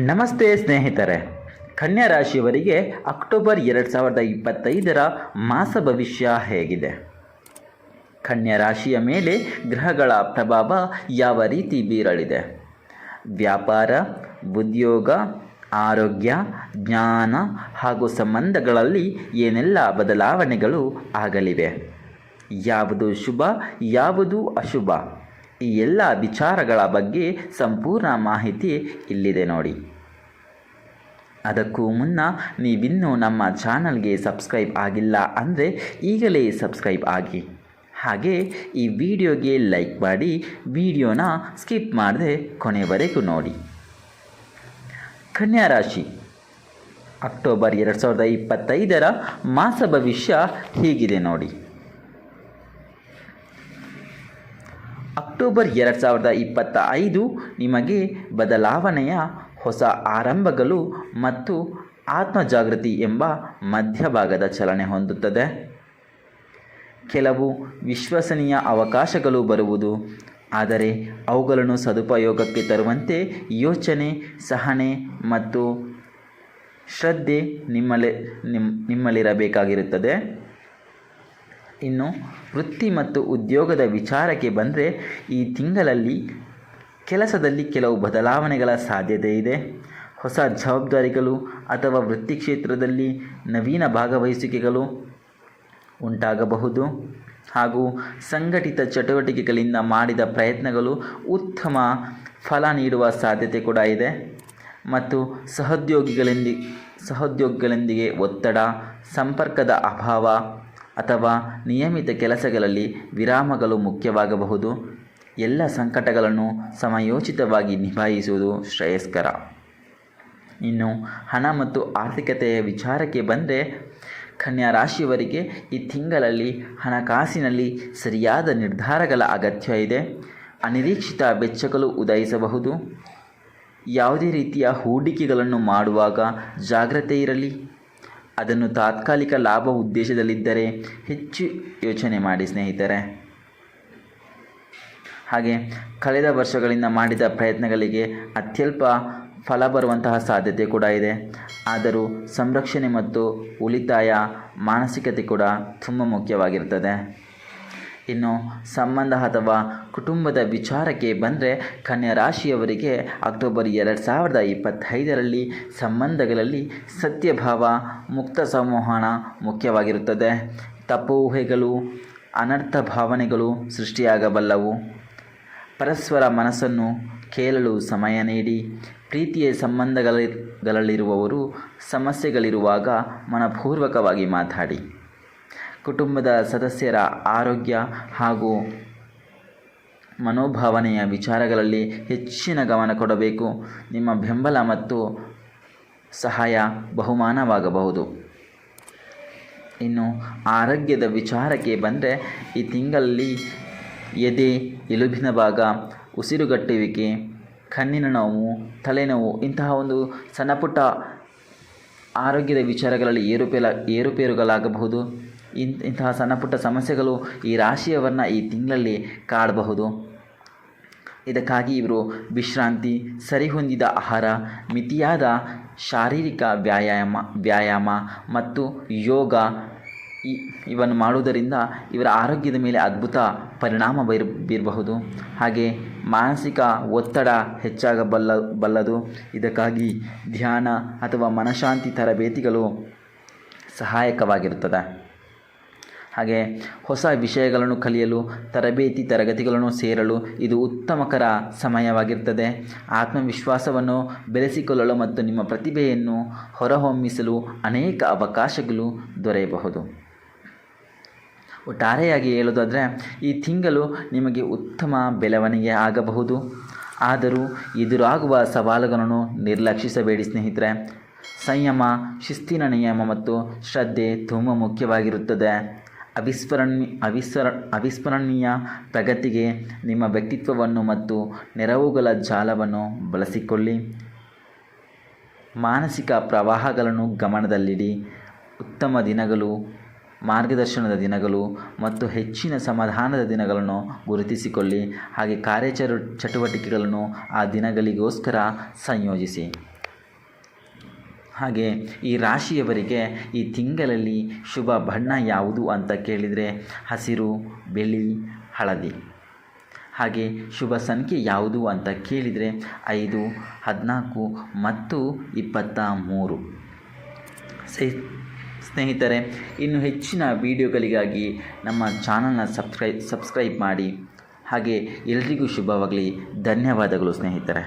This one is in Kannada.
ನಮಸ್ತೆ ಸ್ನೇಹಿತರೆ. ಕನ್ಯಾ ರಾಶಿಯವರಿಗೆ ಅಕ್ಟೋಬರ್ 2025 ಮಾಸ ಭವಿಷ್ಯ ಹೇಗಿದೆ? ಕನ್ಯಾ ರಾಶಿಯ ಮೇಲೆ ಗ್ರಹಗಳ ಪ್ರಭಾವ ಯಾವ ರೀತಿ ಬೀರಲಿದೆ? ವ್ಯಾಪಾರ, ಉದ್ಯೋಗ, ಆರೋಗ್ಯ, ಜ್ಞಾನ ಹಾಗೂ ಸಂಬಂಧಗಳಲ್ಲಿ ಏನೆಲ್ಲ ಬದಲಾವಣೆಗಳು ಆಗಲಿವೆ? ಯಾವುದು ಶುಭ, ಯಾವುದು ಅಶುಭ? ಈ ಎಲ್ಲ ವಿಚಾರಗಳ ಬಗ್ಗೆ ಸಂಪೂರ್ಣ ಮಾಹಿತಿ ಇಲ್ಲಿದೆ ನೋಡಿ. ಅದಕ್ಕೂ ಮುನ್ನ ನೀವಿನ್ನೂ ನಮ್ಮ ಚಾನಲ್ಗೆ ಸಬ್ಸ್ಕ್ರೈಬ್ ಆಗಿಲ್ಲ ಅಂದರೆ ಈಗಲೇ ಸಬ್ಸ್ಕ್ರೈಬ್ ಆಗಿ, ಹಾಗೆ ಈ ವಿಡಿಯೋಗೆ ಲೈಕ್ ಮಾಡಿ, ವಿಡಿಯೋನ ಸ್ಕಿಪ್ ಮಾಡದೆ ಕೊನೆವರೆಗೂ ನೋಡಿ. ಕನ್ಯಾ ರಾಶಿ ಅಕ್ಟೋಬರ್ 2025 ಮಾಸ ಭವಿಷ್ಯ ಹೀಗಿದೆ ನೋಡಿ. ಅಕ್ಟೋಬರ್ 2025 ನಿಮಗೆ ಬದಲಾವಣೆಯ ಹೊಸ ಆರಂಭಗಳು ಮತ್ತು ಆತ್ಮಜಾಗೃತಿ ಎಂಬ ಮಧ್ಯಭಾಗದ ಚಲನೆ ಹೊಂದುತ್ತದೆ. ಕೆಲವು ವಿಶ್ವಸನೀಯ ಅವಕಾಶಗಳು ಬರುವುದು, ಆದರೆ ಅವುಗಳನ್ನು ಸದುಪಯೋಗಕ್ಕೆ ತರುವಂತೆ ಯೋಚನೆ, ಸಹನೆ ಮತ್ತು ಶ್ರದ್ಧೆ ನಿಮ್ಮಲ್ಲಿರಬೇಕಾಗಿರುತ್ತದೆ. ಇನ್ನು ವೃತ್ತಿ ಮತ್ತು ಉದ್ಯೋಗದ ವಿಚಾರಕ್ಕೆ ಬಂದರೆ, ಈ ತಿಂಗಳಲ್ಲಿ ಕೆಲಸದಲ್ಲಿ ಕೆಲವು ಬದಲಾವಣೆಗಳ ಸಾಧ್ಯತೆ ಇದೆ. ಹೊಸ ಜವಾಬ್ದಾರಿಗಳು ಅಥವಾ ವೃತ್ತಿ ಕ್ಷೇತ್ರದಲ್ಲಿ ನವೀನ ಭಾಗವಹಿಸುವಿಕೆಗಳು ಉಂಟಾಗಬಹುದು. ಹಾಗೂ ಸಂಘಟಿತ ಚಟುವಟಿಕೆಗಳಿಂದ ಮಾಡಿದ ಪ್ರಯತ್ನಗಳು ಉತ್ತಮ ಫಲ ನೀಡುವ ಸಾಧ್ಯತೆ ಕೂಡ ಇದೆ. ಮತ್ತು ಸಹೋದ್ಯೋಗಿಗಳೊಂದಿಗೆ ಒತ್ತಡ, ಸಂಪರ್ಕದ ಅಭಾವ ಅಥವಾ ನಿಯಮಿತ ಕೆಲಸಗಳಲ್ಲಿ ವಿರಾಮಗಳು ಮುಖ್ಯವಾಗಬಹುದು. ಎಲ್ಲ ಸಂಕಟಗಳನ್ನು ಸಮಯೋಚಿತವಾಗಿ ನಿಭಾಯಿಸುವುದು ಶ್ರೇಯಸ್ಕರ. ಇನ್ನು ಹಣ ಮತ್ತು ಆರ್ಥಿಕತೆಯ ವಿಚಾರಕ್ಕೆ ಬಂದರೆ, ಕನ್ಯಾ ರಾಶಿಯವರಿಗೆ ಈ ತಿಂಗಳಲ್ಲಿ ಹಣಕಾಸಿನಲ್ಲಿ ಸರಿಯಾದ ನಿರ್ಧಾರಗಳ ಅಗತ್ಯ ಇದೆ. ಅನಿರೀಕ್ಷಿತ ವೆಚ್ಚಗಳು ಉದಯಿಸಬಹುದು. ಯಾವುದೇ ರೀತಿಯ ಹೂಡಿಕೆಗಳನ್ನು ಮಾಡುವಾಗ ಜಾಗ್ರತೆ ಇರಲಿ. ಅದನ್ನು ತಾತ್ಕಾಲಿಕ ಲಾಭ ಉದ್ದೇಶದಲ್ಲಿದ್ದರೆ ಹೆಚ್ಚು ಯೋಚನೆ ಮಾಡಿ ಸ್ನೇಹಿತರೆ. ಹಾಗೆ ಕಳೆದ ವರ್ಷಗಳಿಂದ ಮಾಡಿದ ಪ್ರಯತ್ನಗಳಿಗೆ ಅತ್ಯಲ್ಪ ಫಲ ಬರುವಂತಹ ಸಾಧ್ಯತೆ ಕೂಡ ಇದೆ. ಆದರೂ ಸಂರಕ್ಷಣೆ ಮತ್ತು ಉಳಿತಾಯ ಮಾನಸಿಕತೆ ಕೂಡ ತುಂಬ ಮುಖ್ಯವಾಗಿರ್ತದೆ. ಇನ್ನು ಸಂಬಂಧ ಅಥವಾ ಕುಟುಂಬದ ವಿಚಾರಕ್ಕೆ ಬಂದರೆ, ಕನ್ಯಾ ರಾಶಿಯವರಿಗೆ ಅಕ್ಟೋಬರ್ 2025 ಸಂಬಂಧಗಳಲ್ಲಿ ಸತ್ಯಭಾವ, ಮುಕ್ತ ಸಂವಹನ ಮುಖ್ಯವಾಗಿರುತ್ತದೆ. ತಪ್ಪು ಊಹೆಗಳು, ಅನರ್ಥ ಭಾವನೆಗಳು ಸೃಷ್ಟಿಯಾಗಬಲ್ಲವು. ಪರಸ್ಪರ ಮನಸ್ಸನ್ನು ಕೇಳಲು ಸಮಯ ನೀಡಿ. ಪ್ರೀತಿಯ ಸಂಬಂಧಗಳಲ್ಲಿರುವವರು ಸಮಸ್ಯೆಗಳಿರುವಾಗ ಮನಪೂರ್ವಕವಾಗಿ ಮಾತಾಡಿ. ಕುಟುಂಬದ ಸದಸ್ಯರ ಆರೋಗ್ಯ ಹಾಗೂ ಮನೋಭಾವನೆಯ ವಿಚಾರಗಳಲ್ಲಿ ಹೆಚ್ಚಿನ ಗಮನ ಕೊಡಬೇಕು. ನಿಮ್ಮ ಬೆಂಬಲ ಮತ್ತು ಸಹಾಯ ಬಹುಮಾನವಾಗಬಹುದು. ಇನ್ನು ಆರೋಗ್ಯದ ವಿಚಾರಕ್ಕೆ ಬಂದರೆ, ಈ ತಿಂಗಳಲ್ಲಿ ಎದೆ, ಎಲುಬಿನ ಭಾಗ, ಉಸಿರುಗಟ್ಟುವಿಕೆ, ಕಣ್ಣಿನ ನೋವು, ತಲೆನೋವು ಇಂತಹ ಒಂದು ಸಣ್ಣಪುಟ್ಟ ಆರೋಗ್ಯದ ವಿಚಾರಗಳಲ್ಲಿ ಏರುಪೇರುಗಳಾಗಬಹುದು. ಇಂತಹ ಸಣ್ಣಪುಟ್ಟ ಸಮಸ್ಯೆಗಳು ಈ ರಾಶಿಯವರನ್ನ ಈ ತಿಂಗಳಲ್ಲಿ ಕಾಡಬಹುದು. ಇದಕ್ಕಾಗಿ ಇವರು ವಿಶ್ರಾಂತಿ, ಸರಿಹೊಂದಿದ ಆಹಾರ, ಮಿತಿಯಾದ ಶಾರೀರಿಕ ವ್ಯಾಯಾಮ ಮತ್ತು ಯೋಗ ಇವನ್ನು ಮಾಡುವುದರಿಂದ ಇವರ ಆರೋಗ್ಯದ ಮೇಲೆ ಅದ್ಭುತ ಪರಿಣಾಮ ಬೀರಬಹುದು. ಹಾಗೆ ಮಾನಸಿಕ ಒತ್ತಡ ಹೆಚ್ಚಾಗಬಲ್ಲದು. ಇದಕ್ಕಾಗಿ ಧ್ಯಾನ ಅಥವಾ ಮನಃಶಾಂತಿ ತರಬೇತಿಗಳು ಸಹಾಯಕವಾಗಿರುತ್ತದೆ. ಹಾಗೆ ಹೊಸ ವಿಷಯಗಳನ್ನು ಕಲಿಯಲು ತರಬೇತಿ ತರಗತಿಗಳನ್ನು ಸೇರಲು ಇದು ಉತ್ತಮಕರ ಸಮಯವಾಗಿರ್ತದೆ. ಆತ್ಮವಿಶ್ವಾಸವನ್ನು ಬೆಳೆಸಿಕೊಳ್ಳಲು ಮತ್ತು ನಿಮ್ಮ ಪ್ರತಿಭೆಯನ್ನು ಹೊರಹೊಮ್ಮಿಸಲು ಅನೇಕ ಅವಕಾಶಗಳು ದೊರೆಯಬಹುದು. ಒಟ್ಟಾರೆಯಾಗಿ ಹೇಳೋದಾದರೆ, ಈ ತಿಂಗಳು ನಿಮಗೆ ಉತ್ತಮ ಬೆಳವಣಿಗೆ ಆಗಬಹುದು. ಆದರೂ ಎದುರಾಗುವ ಸವಾಲುಗಳನ್ನು ನಿರ್ಲಕ್ಷಿಸಬೇಡಿ ಸ್ನೇಹಿತರೆ. ಸಂಯಮ, ಶಿಸ್ತಿನ ನಿಯಮ ಮತ್ತು ಶ್ರದ್ಧೆ ತುಂಬ ಮುಖ್ಯವಾಗಿರುತ್ತದೆ. ಅವಿಸ್ಮರಣೀಯ ಪ್ರಗತಿಗೆ ನಿಮ್ಮ ವ್ಯಕ್ತಿತ್ವವನ್ನು ಮತ್ತು ನೆರವುಗಳ ಜಾಲವನ್ನು ಬಳಸಿಕೊಳ್ಳಿ. ಮಾನಸಿಕ ಪ್ರವಾಹಗಳನ್ನು ಗಮನದಲ್ಲಿಡಿ. ಉತ್ತಮ ದಿನಗಳು, ಮಾರ್ಗದರ್ಶನದ ದಿನಗಳು ಮತ್ತು ಹೆಚ್ಚಿನ ಸಮಾಧಾನದ ದಿನಗಳನ್ನು ಗುರುತಿಸಿಕೊಳ್ಳಿ. ಹಾಗೆ ಚಟುವಟಿಕೆಗಳನ್ನು ಆ ದಿನಗಳಿಗೋಸ್ಕರ ಸಂಯೋಜಿಸಿ. ಹಾಗೆ ಈ ರಾಶಿಯವರಿಗೆ ಈ ತಿಂಗಳಲ್ಲಿ ಶುಭ ಬಣ್ಣ ಯಾವುದು ಅಂತ ಕೇಳಿದರೆ ಹಸಿರು, ಬಿಳಿ, ಹಳದಿ. ಹಾಗೆ ಶುಭ ಸಂಖ್ಯೆ ಯಾವುದು ಅಂತ ಕೇಳಿದರೆ 5, 14 ಮತ್ತು 23. ಸ್ನೇಹಿತರೆ, ಇನ್ನು ಹೆಚ್ಚಿನ ವಿಡಿಯೋಗಳಿಗಾಗಿ ನಮ್ಮ ಚಾನಲ್ನ ಸಬ್ಸ್ಕ್ರೈಬ್ ಮಾಡಿ. ಹಾಗೆ ಎಲ್ರಿಗೂ ಶುಭವಾಗಲಿ. ಧನ್ಯವಾದಗಳು ಸ್ನೇಹಿತರೆ.